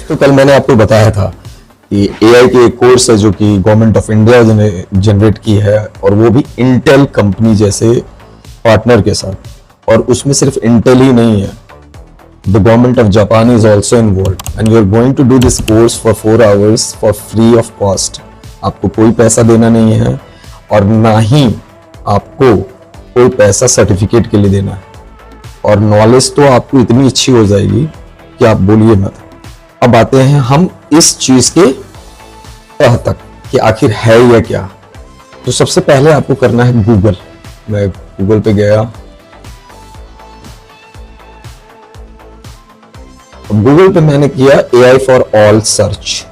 तो कल मैंने आपको बताया था कि एआई की एक कोर्स है जो कि गवर्नमेंट ऑफ इंडिया ने जनरेट की है, और वो भी इंटेल कंपनी जैसे पार्टनर के साथ। और उसमें सिर्फ इंटेल ही नहीं है, the government of Japan is also involve, and you are going to do this course for 4 hours for free of cost. आपको कोई पैसा देना नहीं है, और ना ही आपको कोई पैसा सर्टिफिकेट के लिए देना है। और नॉलेज तो आपको इतनी अच्छी हो जाएगी कि आप बोलिए मत। अब आते हैं हम इस चीज के तह तक कि आखिर है या क्या। तो सबसे पहले आपको करना है गूगल। मैं गूगल पे गया, गूगल पे मैंने किया AI फॉर ऑल सर्च।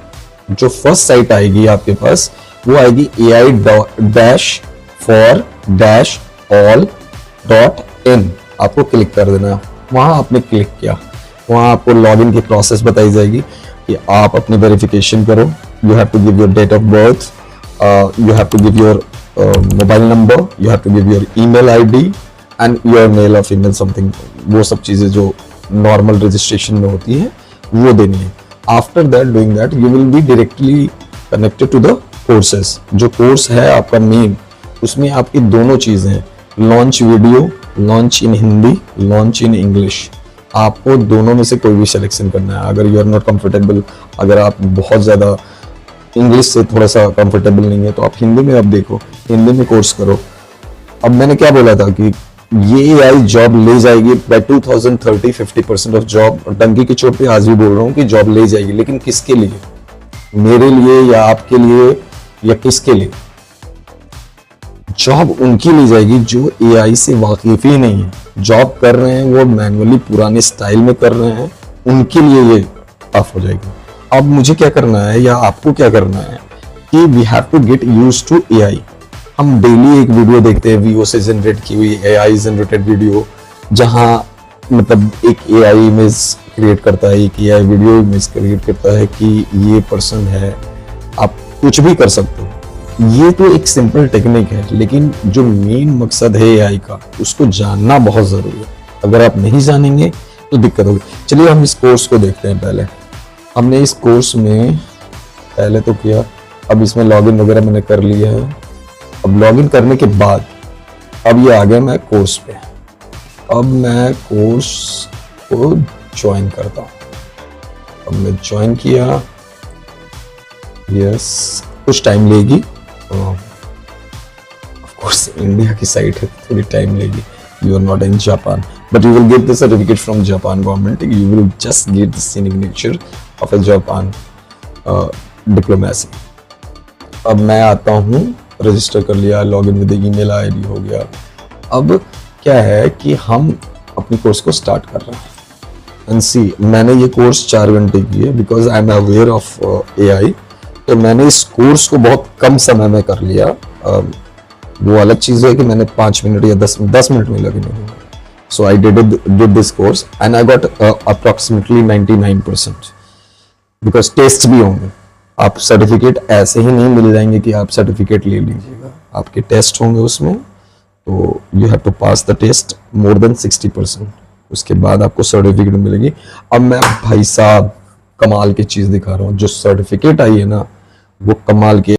जो फर्स्ट साइट आएगी आपके पास वो आएगी AI-for-all.in। आपको क्लिक कर देना है। वहां आपने क्लिक किया, वहां आपको लॉगिन की प्रोसेस बताई जाएगी कि आप अपनी वेरिफिकेशन करो। You have to give your date of birth, you have to give your mobile number, you have to give your email ID and your male or female something. वो सब चीजें जो नॉर्मल रजिस्ट्रेशन में होती है वो देनी है। After that doing that you will be directly connected to the courses. जो कोर्स है आपका मेन, उसमें आपकी दोनों चीजें हैं, launch video, launch in Hindi, launch in English. आपको दोनों में से कोई भी सिलेक्शन करना है। अगर यू आर नॉट कंफर्टेबल, अगर आप बहुत ज्यादा इंग्लिश से थोड़ा सा कंफर्टेबल नहीं है, तो आप हिंदी में अब देखो, हिंदी में कोर्स करो। अब मैंने क्या बोला था कि ये AI जॉब ले जाएगी बाय 2030 50% ऑफ जॉब। और डंकी की चोट पे आज भी बोल रहा हूँ कि जॉब ले जाएगी, लेकिन किसके लिए? मेरे लिए या आपके लिए या किसके लिए? जॉब उनकी ली जाएगी जो AI से वाकिफ ही नहीं है, जॉब कर रहे हैं वो मैनुअली पुराने स्टाइल में कर रहे हैं, उनके लिए ये टफ हो जाएगी। अब मुझे क्या करना है या आपको क्या करना है कि we have to get used to AI। हम डेली एक वीडियो देखते हैं वीओ से जनरेट की हुई AI जनरेटेड वीडियो, जहां मतलब एक AI इमेज क्रिएट करता है, एक AI वीडियो इमेज क्रिएट करता है कि ये पर्सन है। आप कुछ भी कर सकते हो। ये तो एक सिंपल टेक्निक है, लेकिन जो मेन मकसद है AI का, उसको जानना बहुत जरूरी है। अगर आप नहीं जानेंगे तो दिक्कत होगी। चलिए हम इस कोर्स को देखते हैं। पहले हमने इस कोर्स में पहले तो किया, अब इसमें लॉगिन वगैरह मैंने कर लिया है। अब लॉगिन करने के बाद अब ये आ गया मैं कोर्स पे। अब मैं कोर्स को ज्वाइन करता हूँ। अब मैं ज्वाइन किया, यस, कुछ टाइम लेगी। ऑफ कोर्स इंडिया की साइट है, थोड़ी टाइम लेगी। You are not in Japan, but you will get the certificate from Japan government. You will just get the signature of a Japan diplomacy. अब मैं आता हूँ, रजिस्टर कर लिया, लॉगिन विद ईमेल आईडी हो गया। अब क्या है कि हम अपनी कोर्स को स्टार्ट कर रहे हैं। एंड सी, मैंने ये कोर्स 4 घंटे की है because I am aware of AI। तो मैंने इस कोर्स को बहुत कम समय में कर लिया। वो अलग चीज़ है कि मैंने 5 मिनट या 10 मिनट में लगे नहीं। So I did this course and I got approximately 99% because test भी होंगे। आप सर्टिफिकेट ऐसे ही नहीं मिल जाएंगे कि आप सर्टिफिकेट ले लीजिएगा, आपके टेस्ट होंगे उसमें। तो you have to pass the test more than 60%, उसके बाद आपको सर्टिफिकेट मिलेगी। अब मैं भाई साहब कमाल की चीज़ दिखा रहा हूँ। जो सर्टिफिकेट आई है ना, वो कमाल की